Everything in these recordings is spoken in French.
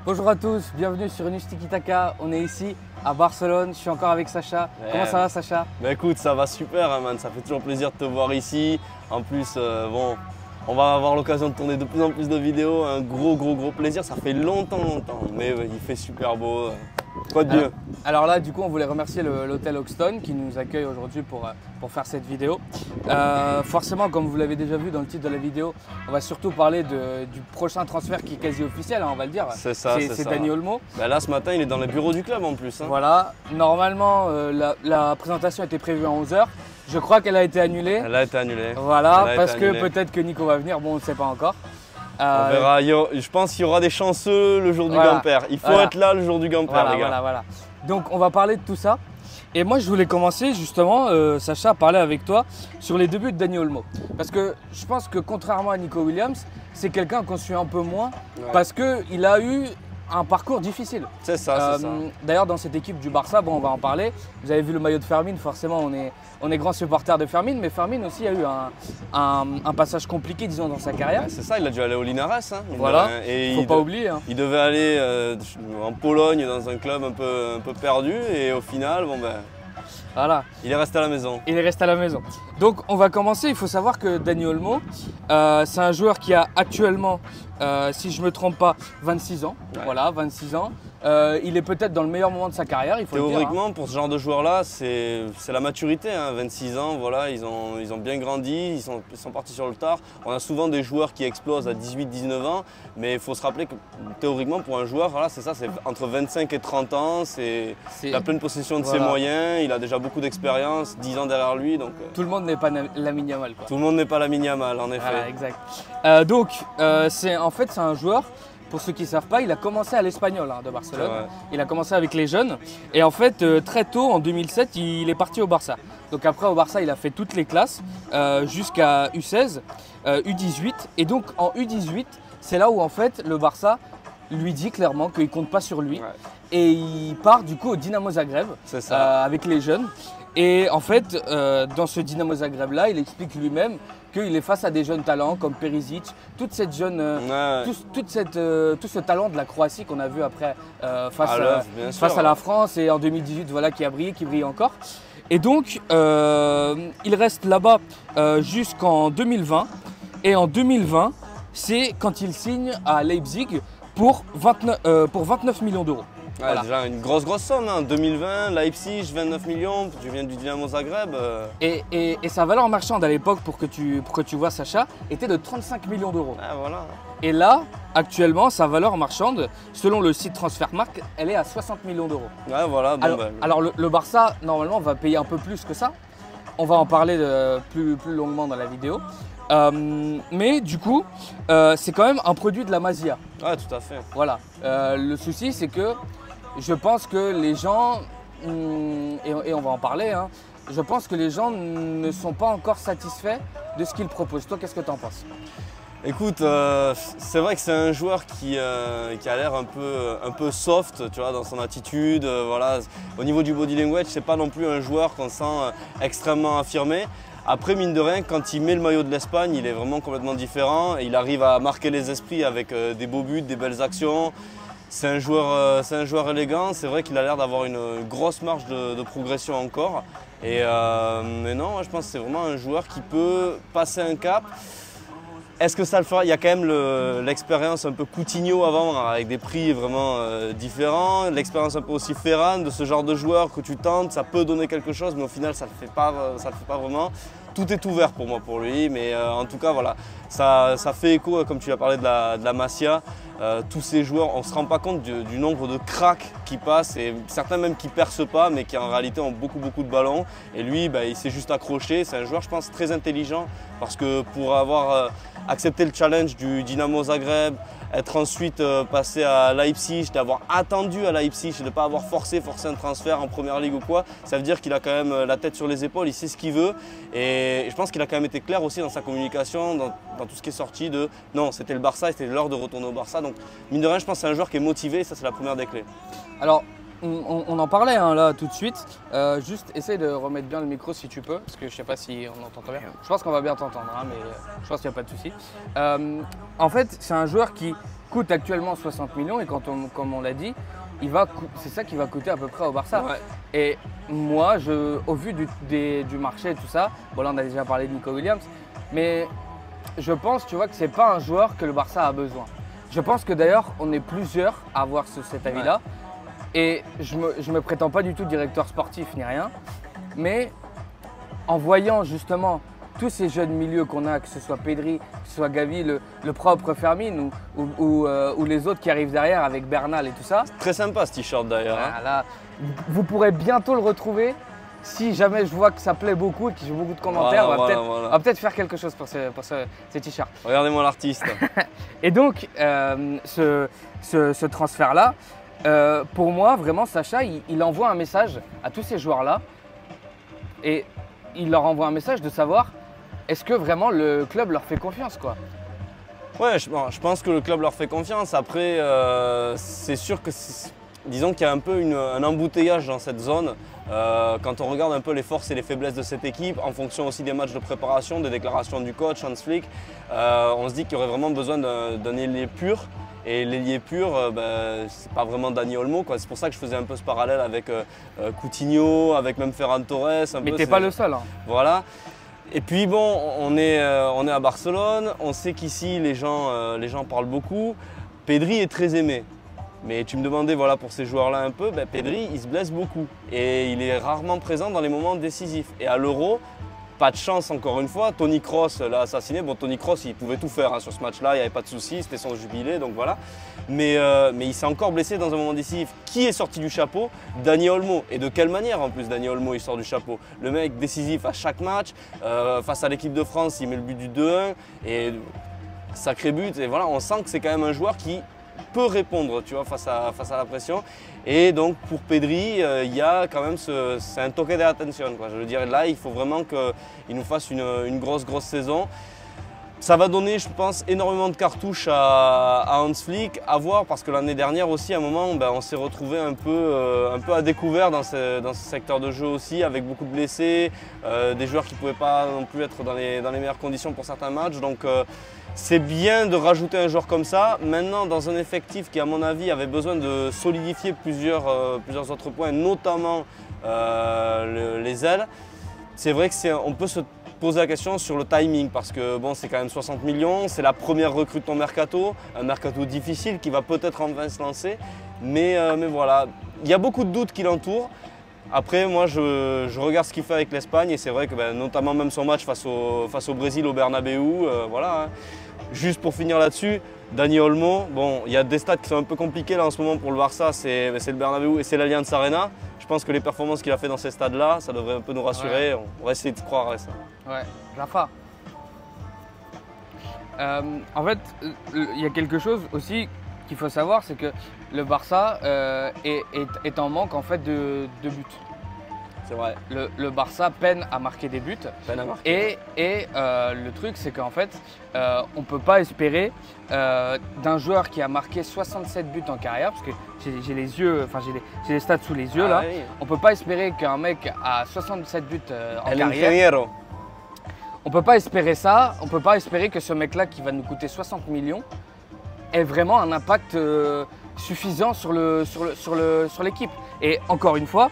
Bonjour à tous, bienvenue sur Nus Tiki Taka. On est ici à Barcelone, je suis encore avec Sacha. Comment ça va Sacha? Bah écoute, ça va super hein, man, ça fait toujours plaisir de te voir ici. En plus, bon, on va avoir l'occasion de tourner de plus en plus de vidéos, un gros plaisir. Ça fait longtemps, mais il fait super beau. Quoi de mieux? Alors là, du coup, on voulait remercier l'hôtel Hoxton qui nous accueille aujourd'hui pour faire cette vidéo. Forcément, comme vous l'avez déjà vu dans le titre de la vidéo, on va surtout parler du prochain transfert qui est quasi officiel, hein, on va le dire. C'est ça, c'est Dani Olmo. Bah là, ce matin, il est dans les bureaux du club en plus. Hein. Voilà, normalement, la présentation était prévue à 11 h. Je crois qu'elle a été annulée. Elle a été annulée. Voilà, parce que peut-être que Nico va venir, bon, on ne sait pas encore. On verra, je pense qu'il y aura des chanceux le jour du Gamper. Il faut être là le jour du Gamper, les gars. Voilà. Donc on va parler de tout ça. Et moi je voulais commencer justement, Sacha, à parler avec toi sur les débuts de Dani Olmo. Parce que je pense que contrairement à Nico Williams, c'est quelqu'un qu'on suit un peu moins parce qu'il a eu un parcours difficile. C'est ça, c'est ça. D'ailleurs, dans cette équipe du Barça, bon, on va en parler. Vous avez vu le maillot de Fermin, forcément, on est grand supporter de Fermin, mais Fermin aussi a eu un passage compliqué, disons, dans sa carrière. C'est ça, il a dû aller au Linares. Hein, voilà, il ne faut pas oublier. Hein. Il devait aller en Pologne, dans un club un peu perdu, et au final, bon ben... Voilà. Il est resté à la maison. Il est resté à la maison. Donc on va commencer. Il faut savoir que Dani Olmo, c'est un joueur qui a actuellement, si je ne me trompe pas, 26 ans. Ouais. Voilà, 26 ans. Il est peut-être dans le meilleur moment de sa carrière, il faut le dire. Théoriquement, pour ce genre de joueur-là, c'est la maturité. Hein. 26 ans, voilà, ils ont bien grandi, ils sont partis sur le tard. On a souvent des joueurs qui explosent à 18-19 ans, mais il faut se rappeler que théoriquement, pour un joueur, voilà, c'est ça, c'est entre 25 et 30 ans, c'est la pleine possession de ses moyens, il a déjà beaucoup d'expérience, 10 ans derrière lui. Donc, tout le monde n'est pas Lamine Yamal. Tout le monde n'est pas Lamine Yamal, en effet. Voilà, exact. Donc, en fait, c'est un joueur. Pour ceux qui ne savent pas, il a commencé à l'Espagnol de Barcelone. Ouais. Il a commencé avec les jeunes. Et en fait, très tôt, en 2007, il est parti au Barça. Donc après, au Barça, il a fait toutes les classes jusqu'à U16, U18. Et donc, en U18, c'est là où, en fait, le Barça lui dit clairement qu'il ne compte pas sur lui. Ouais. Et il part, du coup, au Dynamo Zagreb avec les jeunes. Et en fait, dans ce Dynamo Zagreb-là, il explique lui-même qu'il est face à des jeunes talents comme Perisic, toute cette jeune, tout ce talent de la Croatie qu'on a vu après face à la France et en 2018, voilà, qui brille encore. Et donc, il reste là-bas jusqu'en 2020. Et en 2020, c'est quand il signe à Leipzig pour 29 millions d'euros. Ouais, voilà. Déjà une grosse somme, hein. 2020, Leipzig, 29 millions, tu viens du Dynamo Zagreb. Et sa valeur marchande à l'époque, pour que tu vois Sacha, était de 35 millions d'euros. Ah, voilà. Et là, actuellement, sa valeur marchande, selon le site Transfermarkt, elle est à 60 millions d'euros. Ouais, voilà. Bon, alors le Barça, normalement, va payer un peu plus que ça. On va en parler plus longuement dans la vidéo. Mais du coup, c'est quand même un produit de la Masia. Ouais, tout à fait. Voilà. Le souci, c'est que je pense que les gens, et on va en parler, hein, je pense que les gens ne sont pas encore satisfaits de ce qu'il propose. Toi, qu'est-ce que tu en penses? Écoute, c'est vrai que c'est un joueur qui a l'air un peu soft, tu vois, dans son attitude. Voilà. Au niveau du body language, c'est pas non plus un joueur qu'on sent extrêmement affirmé. Après, mine de rien, quand il met le maillot de l'Espagne, il est vraiment complètement différent. Et il arrive à marquer les esprits avec des beaux buts, des belles actions. C'est un joueur élégant. C'est vrai qu'il a l'air d'avoir une grosse marge de progression encore. Mais non, je pense que c'est vraiment un joueur qui peut passer un cap. Est-ce que ça le fera? Il y a quand même l'expérience un peu Coutinho avant, avec des prix vraiment différents. L'expérience un peu aussi Ferran, de ce genre de joueur que tu tentes, ça peut donner quelque chose, mais au final, ça ne le fait pas vraiment. Tout est ouvert pour moi, pour lui, mais en tout cas, voilà, ça fait écho, comme tu as parlé de la Masia. Tous ces joueurs, on ne se rend pas compte du nombre de cracks qui passent, et certains même qui ne percent pas, mais qui en réalité ont beaucoup de ballons. Et lui, il s'est juste accroché. C'est un joueur, je pense, très intelligent, parce que pour avoir accepté le challenge du Dynamo Zagreb, être ensuite passé à Leipzig, d'avoir attendu à Leipzig et de ne pas avoir forcé un transfert en première ligue ou quoi, ça veut dire qu'il a quand même la tête sur les épaules, il sait ce qu'il veut. Et je pense qu'il a quand même été clair aussi dans sa communication, dans tout ce qui est sorti de non, c'était le Barça et c'était l'heure de retourner au Barça. Donc mine de rien, je pense que c'est un joueur qui est motivé et ça c'est la première des clés. Alors, on en parlait hein, là tout de suite. Juste essaye de remettre bien le micro si tu peux, parce que je sais pas si on entend bien. Je pense qu'on va bien t'entendre, hein, mais je pense qu'il n'y a pas de souci. En fait, c'est un joueur qui coûte actuellement 60 millions et comme on l'a dit, c'est ça qui va coûter à peu près au Barça. Ouais. Et moi, au vu du marché et tout ça, bon là on a déjà parlé de Nico Williams, mais je pense, tu vois, que c'est pas un joueur que le Barça a besoin. Je pense que d'ailleurs, on est plusieurs à avoir cet avis-là. Ouais. Et je me prétends pas du tout directeur sportif ni rien, mais en voyant justement tous ces jeunes milieux qu'on a, que ce soit Pedri, que ce soit Gavi, le propre Fermin ou les autres qui arrivent derrière avec Bernal et tout ça. Très sympa ce t-shirt d'ailleurs. Voilà. Vous pourrez bientôt le retrouver. Si jamais je vois que ça plaît beaucoup et que j'ai beaucoup de commentaires, on va peut-être faire quelque chose pour ces t-shirts. Regardez-moi l'artiste. Et donc, ce transfert-là, pour moi, vraiment, Sacha, il envoie un message à tous ces joueurs-là. Et il leur envoie un message de savoir, est-ce que vraiment le club leur fait confiance, quoi? Ouais, je pense que le club leur fait confiance. Après, c'est sûr que disons qu'il y a un peu un embouteillage dans cette zone. Quand on regarde un peu les forces et les faiblesses de cette équipe, en fonction aussi des matchs de préparation, des déclarations du coach Hans Flick, on se dit qu'il y aurait vraiment besoin d'un ailier pur. Et l'ailier pur, c'est pas vraiment Dani Olmo, quoi. C'est pour ça que je faisais un peu ce parallèle avec Coutinho, avec même Ferran Torres. Mais t'es pas le seul. Hein. Voilà. Et puis bon, on est à Barcelone, on sait qu'ici les gens parlent beaucoup. Pedri est très aimé. Mais tu me demandais voilà, pour ces joueurs-là un peu, Pedri il se blesse beaucoup et il est rarement présent dans les moments décisifs. Et à l'Euro, pas de chance encore une fois, Toni Kroos l'a assassiné. Bon, Toni Kroos il pouvait tout faire hein, sur ce match-là, il n'y avait pas de souci, c'était son jubilé, donc voilà. Mais il s'est encore blessé dans un moment décisif. Qui est sorti du chapeau? Dani Olmo. Et de quelle manière en plus Dani Olmo il sort du chapeau? Le mec décisif à chaque match, face à l'équipe de France il met le but du 2-1 et sacré but. Et voilà, on sent que c'est quand même un joueur qui peut répondre tu vois, face à la pression. Et donc pour Pedri, il y a quand même c'est un toque de attention. Je veux dire, là, il faut vraiment qu'il nous fasse une grosse saison. Ça va donner, je pense, énormément de cartouches à Hans Flick, à voir, parce que l'année dernière aussi, à un moment, on s'est retrouvé un peu à découvert dans ce secteur de jeu aussi, avec beaucoup de blessés, des joueurs qui ne pouvaient pas non plus être dans les meilleures conditions pour certains matchs. Donc c'est bien de rajouter un joueur comme ça. Maintenant, dans un effectif qui, à mon avis, avait besoin de solidifier plusieurs autres points, notamment les ailes, c'est vrai qu'on peut se poser la question sur le timing parce que bon, c'est quand même 60 millions, c'est la première recrue de ton mercato, un mercato difficile qui va peut-être enfin se lancer, mais voilà, il y a beaucoup de doutes qui l'entourent. Après, moi, je regarde ce qu'il fait avec l'Espagne et c'est vrai que notamment même son match face au Brésil au Bernabeu, voilà. Hein. Juste pour finir là-dessus, Dani Olmo, bon, il y a des stats qui sont un peu compliqués là en ce moment pour le Barça, c'est le Bernabeu et c'est l'Allianz Arena. Je pense que les performances qu'il a fait dans ces stades-là, ça devrait un peu nous rassurer. Ouais. On va essayer de croire à ça. Ouais, Rafa. En fait, il y a quelque chose aussi qu'il faut savoir, c'est que le Barça est en manque en fait de buts. C'est vrai. Le Barça peine à marquer des buts. Peine à marquer. Et le truc, c'est qu'en fait, on ne peut pas espérer d'un joueur qui a marqué 67 buts en carrière, parce que j'ai les stats sous les yeux là. Oui. On ne peut pas espérer qu'un mec a 67 buts en carrière. On ne peut pas espérer ça. On ne peut pas espérer que ce mec-là, qui va nous coûter 60 millions, ait vraiment un impact suffisant sur l'équipe. Et encore une fois,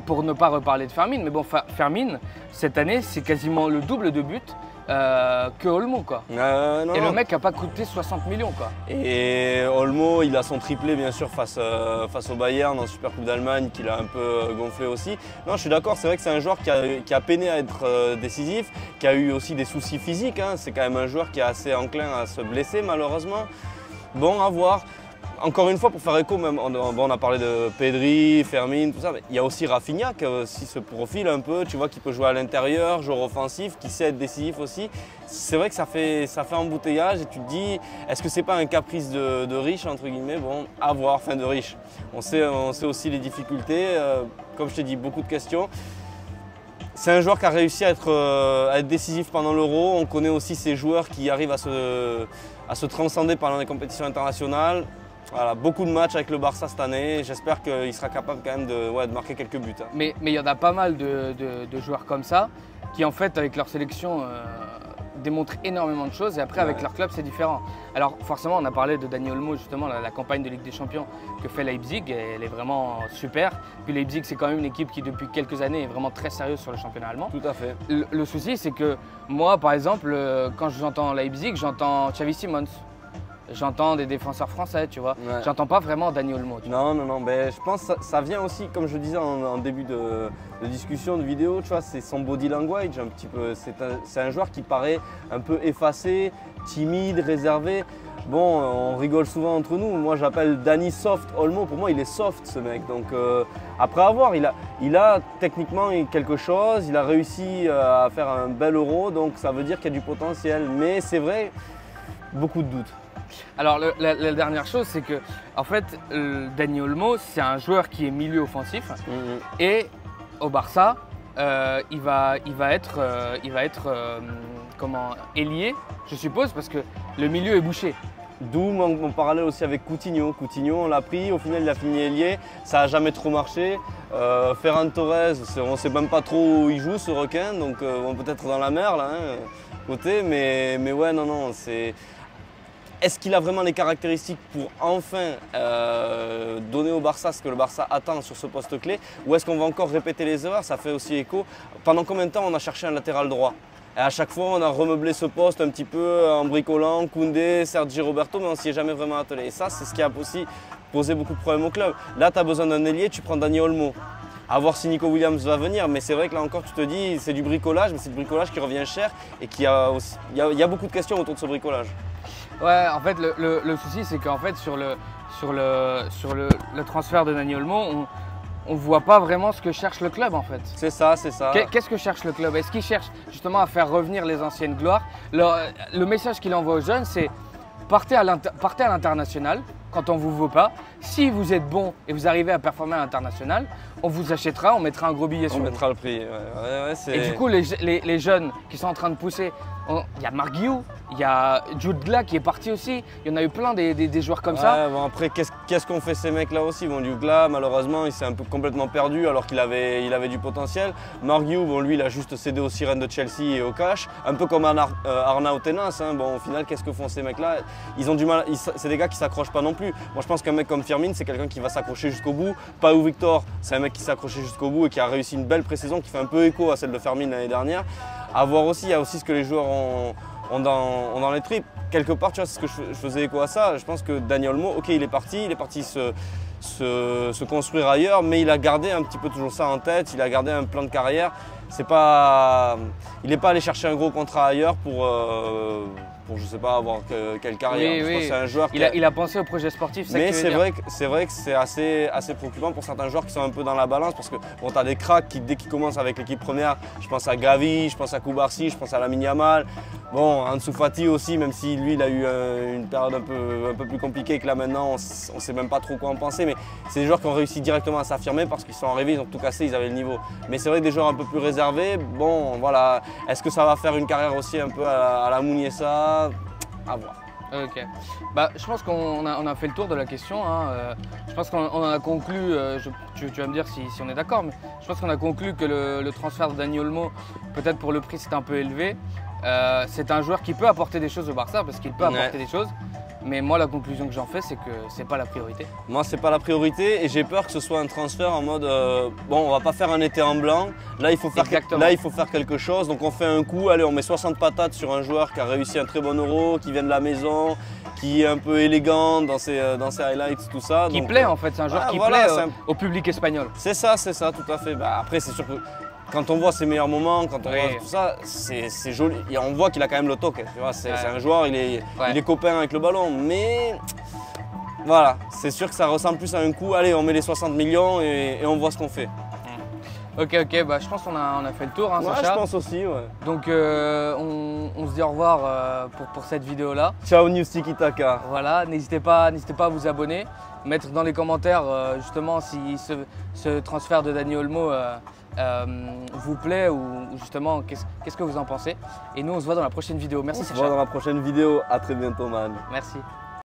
pour ne pas reparler de Fermin, mais bon, Fermin, cette année, c'est quasiment le double de buts que Olmo, quoi. Non, et le mec n'a pas coûté 60 millions, quoi. Et Olmo, il a son triplé, bien sûr, face au Bayern en Super Coupe d'Allemagne, qu'il a un peu gonflé aussi. Non, je suis d'accord, c'est vrai que c'est un joueur qui a peiné à être décisif, qui a eu aussi des soucis physiques. Hein. C'est quand même un joueur qui est assez enclin à se blesser, malheureusement. Bon, à voir. Encore une fois, pour faire écho, même, on a parlé de Pedri, Fermin, tout ça, mais il y a aussi Rafinha qui aussi se profile un peu, tu vois, qui peut jouer à l'intérieur, joueur offensif, qui sait être décisif aussi. C'est vrai que ça fait embouteillage et tu te dis, est-ce que c'est pas un caprice de riche, entre guillemets? Bon, à voir, fin de riche. On sait aussi les difficultés, comme je t'ai dit, beaucoup de questions. C'est un joueur qui a réussi à être décisif pendant l'Euro. On connaît aussi ces joueurs qui arrivent à se transcender pendant les compétitions internationales. Voilà, beaucoup de matchs avec le Barça cette année. J'espère qu'il sera capable quand même de marquer quelques buts. Hein. Mais il y en a pas mal de joueurs comme ça qui en fait avec leur sélection démontrent énormément de choses et après avec leur club c'est différent. Alors forcément on a parlé de Dani Olmo justement, la campagne de Ligue des Champions que fait Leipzig, et elle est vraiment super. Puis Leipzig c'est quand même une équipe qui depuis quelques années est vraiment très sérieuse sur le championnat allemand. Tout à fait. Le souci c'est que moi par exemple quand j'entends Leipzig, j'entends Xavi Simons. J'entends des défenseurs français, tu vois. J'entends pas vraiment Dani Olmo. Non, mais je pense que ça vient aussi, comme je disais en début de discussion, de vidéo, tu vois, c'est son body language un petit peu. C'est un joueur qui paraît un peu effacé, timide, réservé. Bon, on rigole souvent entre nous. Moi, j'appelle Dani Soft Olmo. Pour moi, il est soft, ce mec. Donc, après avoir, il a techniquement quelque chose. Il a réussi à faire un bel Euro. Donc, ça veut dire qu'il y a du potentiel. Mais c'est vrai, beaucoup de doutes. Alors la dernière chose, c'est que en fait, Dani Olmo, c'est un joueur qui est milieu offensif et au Barça, il va être comment, ailier, je suppose, parce que le milieu est bouché. D'où mon parallèle aussi avec Coutinho. Coutinho, on l'a pris, au final il a fini ailier, ça n'a jamais trop marché. Ferran Torres, on ne sait même pas trop où il joue ce requin, donc on peut être dans la mer là, côté, mais ouais, non, c'est... Est-ce qu'il a vraiment les caractéristiques pour enfin donner au Barça ce que le Barça attend sur ce poste clé, ou est-ce qu'on va encore répéter les erreurs? Ça fait aussi écho. Pendant combien de temps on a cherché un latéral droit? Et à chaque fois on a remeublé ce poste un petit peu en bricolant Koundé, Sergi Roberto, mais on ne s'y est jamais vraiment attelé. Et ça c'est ce qui a aussi posé beaucoup de problèmes au club. Là tu as besoin d'un ailier, tu prends Dani Olmo. À voir si Nico Williams va venir, mais c'est vrai que là encore tu te dis c'est du bricolage, mais c'est du bricolage qui revient cher et qui a aussi, il y a beaucoup de questions autour de ce bricolage. Ouais, en fait, le souci, c'est qu'en fait, sur le transfert de Dani Olmo, on ne voit pas vraiment ce que cherche le club, en fait. C'est ça, c'est ça. Qu'est-ce que cherche le club? Est-ce qu'il cherche justement à faire revenir les anciennes gloires? Le message qu'il envoie aux jeunes, c'est partez à l'international quand on ne vous veut pas. Si vous êtes bon et vous arrivez à performer à l'international, on vous achètera, on mettra un gros billet sur vous. On mettra le prix. Et du coup, les jeunes qui sont en train de pousser, il y a Marc Guiu, il y a Jude Gla qui est parti aussi. Il y en a eu plein des joueurs comme ça. Bon, après, qu'est-ce qu'on fait ces mecs-là aussi? Bon, Jude Gla, malheureusement, il s'est un peu complètement perdu alors qu'il avait du potentiel. Marc Guiu, bon, lui, il a juste cédé aux sirènes de Chelsea et au cash. Un peu comme Arnaud Tenas. Bon, au final, qu'est-ce que font ces mecs-là? Ils ont du mal. C'est des gars qui s'accrochent pas non plus. Moi, je pense qu'un mec comme Firmin, c'est quelqu'un qui va s'accrocher jusqu'au bout. Pau Victor, c'est un mec qui s'est accroché jusqu'au bout et qui a réussi une belle pré-saison qui fait un peu écho à celle de Firmin l'année dernière. À voir aussi, il y a aussi ce que les joueurs ont dans les tripes. Quelque part, tu vois, c'est ce que je faisais écho à ça. Je pense que Dani Olmo, ok, il est parti se construire ailleurs, mais il a gardé un petit peu toujours ça en tête, il a gardé un plan de carrière. Il n'est pas allé chercher un gros contrat ailleurs pour je sais pas avoir quelle carrière. Oui, c'est un joueur il a pensé au projet sportif. Mais c'est vrai que c'est assez préoccupant pour certains joueurs qui sont un peu dans la balance, parce que bon, tu as des cracks qui dès qu'ils commencent avec l'équipe première, je pense à Gavi, je pense à Koubarsi, je pense à Lamine Yamal. Bon, Ansu Fati aussi, même si lui il a eu une période un peu plus compliquée, que là maintenant on ne sait même pas trop quoi en penser, mais c'est des joueurs qui ont réussi directement à s'affirmer parce qu'ils sont arrivés, ils ont tout cassé, ils avaient le niveau. Mais c'est vrai que des joueurs un peu plus réservés, bon voilà, est-ce que ça va faire une carrière aussi un peu à la Mouniessa? À voir. Ok. Bah, je pense qu'on a fait le tour de la question. Je pense qu'on en a conclu, tu vas me dire si on est d'accord, mais je pense qu'on a conclu que le transfert de Dani Olmo, peut-être pour le prix c'est un peu élevé. C'est un joueur qui peut apporter des choses au Barça parce qu'il peut apporter des choses. Mais moi, la conclusion que j'en fais, c'est que c'est pas la priorité. Moi, c'est pas la priorité et j'ai peur que ce soit un transfert en mode bon, on va pas faire un été en blanc. Là, il faut faire quelque chose. Donc, on fait un coup. Allez, on met 60 patates sur un joueur qui a réussi un très bon Euro, qui vient de la maison, qui est un peu élégant dans ses highlights, tout ça. Qui plaît en fait. C'est un joueur qui plaît au public espagnol. C'est ça, tout à fait. Bah, après, c'est sûr que quand on voit ses meilleurs moments, quand on voit tout ça, c'est joli. Et on voit qu'il a quand même le toque. C'est un joueur, il est copain avec le ballon. Mais voilà, c'est sûr que ça ressemble plus à un coup. Allez, on met les 60 millions et on voit ce qu'on fait. Ok, bah, je pense qu'on a fait le tour, hein, Sacha. Je pense aussi, ouais. Donc on se dit au revoir pour cette vidéo-là. Ciao News Tiki Taka. Voilà, n'hésitez pas à vous abonner, mettre dans les commentaires justement si ce transfert de Dani Olmo vous plaît ou justement qu'est-ce que vous en pensez. Et nous on se voit dans la prochaine vidéo. Merci Sacha. On se voit dans la prochaine vidéo. À très bientôt man. Merci.